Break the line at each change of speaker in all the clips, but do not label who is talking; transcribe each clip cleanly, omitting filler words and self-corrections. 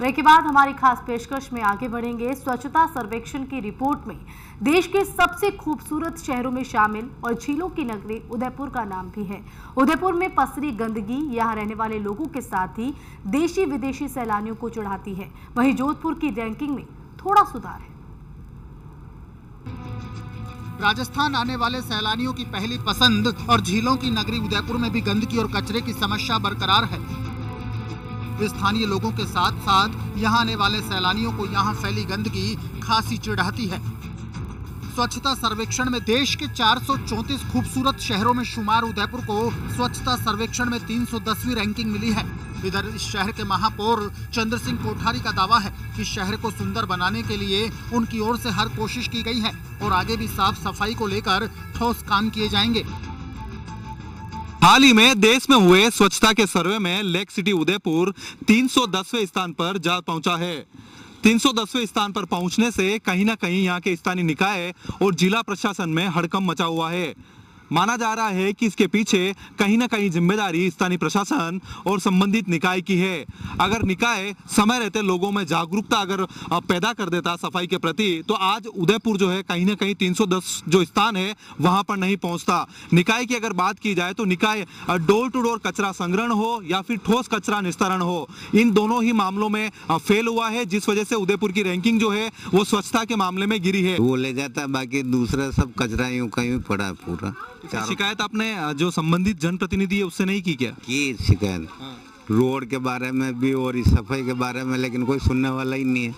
Break के बाद हमारी खास पेशकश में आगे बढ़ेंगे। स्वच्छता सर्वेक्षण की रिपोर्ट में देश के सबसे खूबसूरत शहरों में शामिल और झीलों की नगरी उदयपुर का नाम भी है। उदयपुर में पसरी गंदगी यहाँ रहने वाले लोगों के साथ ही देशी विदेशी सैलानियों को चिढ़ाती है। वहीं जोधपुर की रैंकिंग में थोड़ा सुधार है।
राजस्थान आने वाले सैलानियों की पहली पसंद और झीलों की नगरी उदयपुर में भी गंदगी और कचरे की समस्या बरकरार है। स्थानीय लोगों के साथ साथ यहाँ आने वाले सैलानियों को यहाँ फैली गंदगी खासी चिढ़ाती है। स्वच्छता सर्वेक्षण में देश के 434 खूबसूरत शहरों में शुमार उदयपुर को स्वच्छता सर्वेक्षण में 310वीं रैंकिंग मिली है। इधर इस शहर के महापौर चंद्र सिंह कोठारी का दावा है कि शहर को सुंदर बनाने के लिए उनकी ओर से हर कोशिश की गई है और आगे भी साफ सफाई को लेकर ठोस काम किए जाएंगे।
हाल ही में देश में हुए स्वच्छता के सर्वे में लेक सिटी उदयपुर 310वें स्थान पर जा पहुंचा है। 310वें स्थान पर पहुंचने से कहीं ना कहीं यहाँ के स्थानीय निकाय और जिला प्रशासन में हड़कंप मचा हुआ है। माना जा रहा है कि इसके पीछे कहीं ना कहीं जिम्मेदारी स्थानीय प्रशासन और संबंधित निकाय की है। अगर निकाय समय रहते लोगों में जागरूकता अगर पैदा कर देता सफाई के प्रति तो आज उदयपुर जो है कहीं ना कहीं 310 जो स्थान है वहां पर नहीं पहुंचता। निकाय की अगर बात की जाए तो निकाय डोर टू डोर कचरा संग्रहण हो या फिर ठोस कचरा निस्तारण हो, इन दोनों ही मामलों में फेल हुआ है, जिस वजह से उदयपुर की रैंकिंग जो है वो स्वच्छता के मामले में गिरी है।
वो ले जाता है, बाकी दूसरा सब कचरा यूं कहीं पड़ा है पूरा।
शिकायत आपने जो संबंधित जनप्रतिनिधि है उससे नहीं की क्या?
की शिकायत रोड के बारे में भी और इस सफाई के बारे में, लेकिन कोई सुनने वाला ही नहीं है।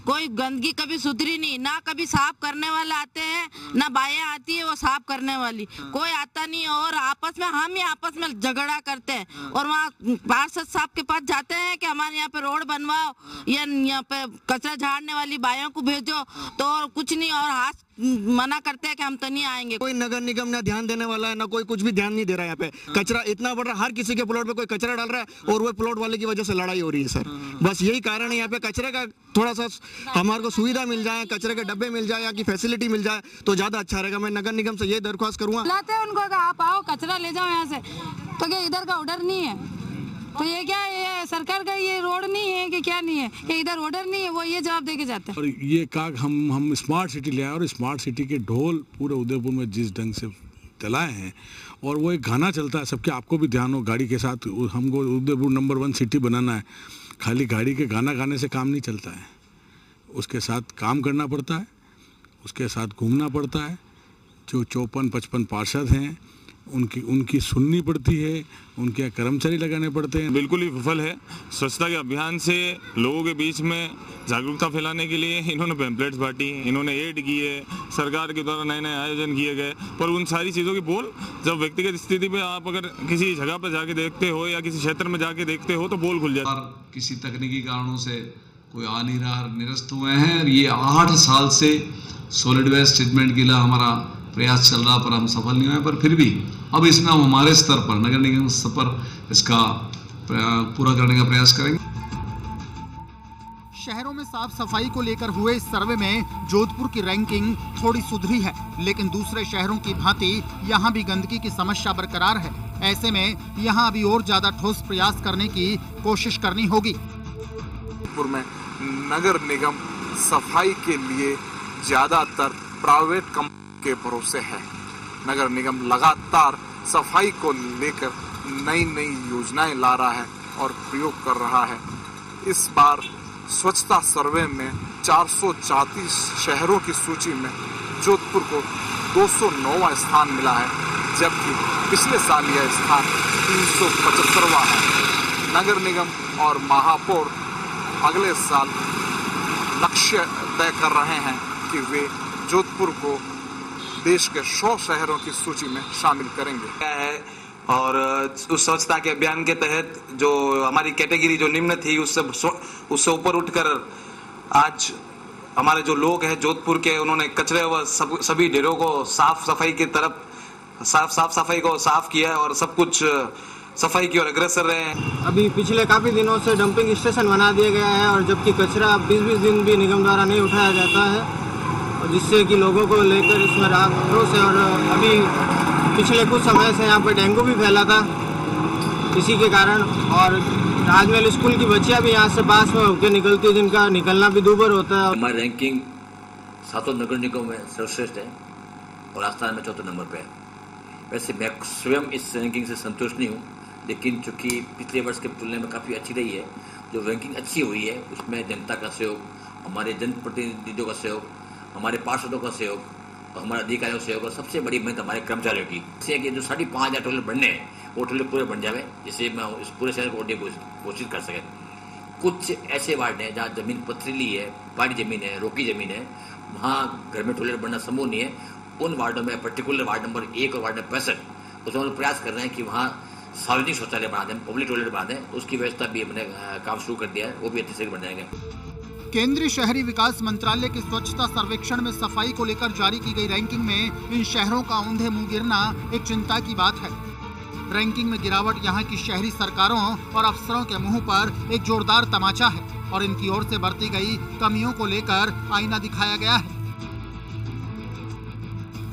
कोई गंदगी कभी सुधरी नहीं, ना कभी साफ करने वाले आते हैं, ना बाया आती है वो साफ करने वाली, कोई आता नहीं। और आपस में हम ही आपस में झगड़ा करते हैं और वहाँ पार्षद साहब के पास जाते हैं कि हमारे यहाँ पे रोड बनवाओ या यहाँ पे कचरा झाड़ने वाली बायों को भेजो, तो और कुछ नहीं, और हाथ मना करते हैं कि हम तो नहीं आएंगे।
कोई नगर निगम ना ध्यान देने वाला है, ना कोई कुछ भी ध्यान नहीं दे रहा है। यहाँ पे कचरा इतना बढ़ रहा है, हर किसी के प्लॉट पे कोई कचरा डाल रहा है और वो प्लॉट वाले की वजह से लड़ाई हो रही है सर। बस यही कारण है। यहाँ पे कचरे का थोड़ा सा हमारे को सुविधा मिल जाए, कचरे के डब्बे मिल जाए या की फैसिलिटी मिल जाए तो ज्यादा अच्छा रहेगा। मैं नगर निगम से ये दरख्वास्त करूँगा।
बुलाते हैं उनको, आप आओ कचरा ले जाओ यहाँ से, तो क्या इधर का ऑर्डर नहीं है? तो ये क्या ये सरकार का ये रोड नहीं है कि क्या नहीं है कि इधर ऑर्डर नहीं है? वो ये जवाब देके जाते हैं।
और ये कहा हम स्मार्ट सिटी ले आए और स्मार्ट सिटी के ढोल पूरे उदयपुर में जिस ढंग से चलाए हैं और वो एक गाना चलता है सबके, आपको भी ध्यान हो, गाड़ी के साथ हमको उदयपुर नंबर 1 सिटी बनाना है। खाली गाड़ी के गाना गाने से काम नहीं चलता है, उसके साथ काम करना पड़ता है, उसके साथ घूमना पड़ता है। जो 54-55 पार्षद हैं उनकी सुननी पड़ती है, उनके कर्मचारी लगाने पड़ते हैं।
बिल्कुल ही विफल है। स्वच्छता के अभियान से लोगों के बीच में जागरूकता फैलाने के लिए इन्होंने पैम्पलेट्स बांटी, इन्होंने एड किए, सरकार के द्वारा नए नए आयोजन किए गए, पर उन सारी चीज़ों की बोल जब व्यक्तिगत स्थिति पे आप अगर किसी जगह पर जाके देखते हो या किसी क्षेत्र में जाके देखते हो तो बोल खुल जाता है।
किसी तकनीकी कारणों से कोई आ नहीं रहा, निरस्त हुए हैं। ये 8 साल से सॉलिड वेस्ट ट्रीटमेंट के लिए हमारा प्रयास चल रहा, पर हम सफल नहीं हुए। पर फिर भी अब इसमें हम हमारे स्तर पर, नगर निगम स्तर पर इसका पूरा करने का प्रयास करेंगे।
शहरों में साफ सफाई को लेकर हुए इस सर्वे में जोधपुर की रैंकिंग थोड़ी सुधरी है, लेकिन दूसरे शहरों की भांति यहाँ भी गंदगी की समस्या बरकरार है। ऐसे में यहाँ अभी और ज्यादा ठोस प्रयास करने की कोशिश करनी होगी।
जोधपुर में नगर निगम सफाई के लिए ज्यादातर प्राइवेट कंपनी के भरोसे है। नगर निगम लगातार सफाई को लेकर नई नई योजनाएं ला रहा है और प्रयोग कर रहा है। इस बार स्वच्छता सर्वे में 434 शहरों की सूची में जोधपुर को 209वां स्थान मिला है, जबकि पिछले साल यह स्थान 375वां है। नगर निगम और महापौर अगले साल लक्ष्य तय कर रहे हैं कि वे जोधपुर को देश के 100 शहरों की सूची में शामिल करेंगे।
क्या है और उस स्वच्छता के अभियान के तहत जो हमारी कैटेगरी जो निम्न थी उससे ऊपर उठकर आज हमारे जो लोग हैं जोधपुर के, उन्होंने कचरे व सभी ढेरों को साफ सफाई की तरफ साफ सफाई को साफ किया है और सब कुछ सफाई की ओर अग्रसर रहे हैं।
अभी पिछले काफी दिनों से डंपिंग स्टेशन बना दिया गया है और जबकि कचरा 20-20 दिन भी निगम द्वारा नहीं उठाया जाता है, और जिससे कि लोगों को लेकर इसमें आक्रोश है। और अभी पिछले कुछ समय से यहाँ पर डेंगू भी फैला था इसी के कारण, और
राजमहल स्कूल की बच्चियां भी यहाँ से पास में होकर निकलती है, जिनका निकलना भी दूभर होता है।
हमारी रैंकिंग 7 नगर निगम में सर्वश्रेष्ठ है और राजस्थान में 4थे नंबर पे है। वैसे मैं स्वयं इस रैंकिंग से संतुष्ट नहीं हूँ, लेकिन चूँकि पिछले वर्ष के तुलना में काफ़ी अच्छी रही है, जो रैंकिंग अच्छी हुई है उसमें जनता का सहयोग, हमारे जनप्रतिनिधियों का सहयोग, हमारे पार्षदों का सहयोग और हमारे अधिकारियों का सहयोग और सबसे बड़ी मेहनत हमारे कर्मचारियों की। इससे कि जो 5,500 टॉयलेट बनने हैं वो टॉयलेट पूरे बन जाए, जिससे मैं इस पूरे शहर को घोषित कर सकें। कुछ ऐसे वार्ड हैं जहाँ ज़मीन पथरीली है, पहाड़ी ज़मीन है, रोकी ज़मीन है, वहाँ घर में टॉयलेट बनना संभव नहीं है। उन वार्डों में पर्टिकुलर वार्ड नंबर 1 और वार्ड नंबर 65 उसमें हम लोग प्रयास कर रहे हैं कि वहाँ सार्वजनिक शौचालय बना दें, पब्लिक टॉयलेट बना दें। उसकी व्यवस्था भी हमने काम शुरू कर दिया है, वो भी अच्छे से बन जाएंगे।
केंद्रीय शहरी विकास मंत्रालय के स्वच्छता सर्वेक्षण में सफाई को लेकर जारी की गई रैंकिंग में इन शहरों का औंधे मुंह गिरना एक चिंता की बात है। रैंकिंग में गिरावट यहाँ की शहरी सरकारों और अफसरों के मुंह पर एक जोरदार तमाचा है और इनकी ओर से बरती गई कमियों को लेकर आईना दिखाया गया है।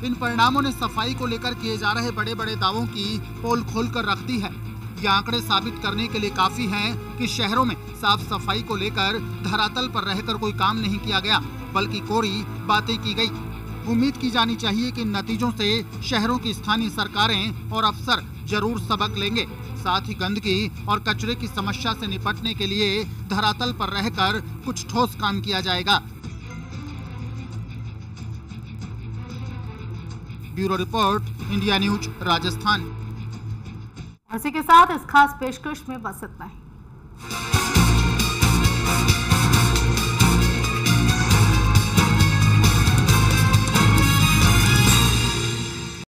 इन परिणामों ने सफाई को लेकर किए जा रहे बड़े बड़े दावों की पोल खोलकर रख दी है। ये आंकड़े साबित करने के लिए काफी हैं कि शहरों में साफ सफाई को लेकर धरातल पर रहकर कोई काम नहीं किया गया, बल्कि कोरी बातें की गई। उम्मीद की जानी चाहिए कि इन नतीजों से शहरों की स्थानीय सरकारें और अफसर जरूर सबक लेंगे। साथ ही गंदगी और कचरे की समस्या से निपटने के लिए धरातल पर रहकर कुछ ठोस काम किया जाएगा। Bureau report, India news, Rajasthan.
इसी के साथ इस खास पेशकश में बस इतना ही।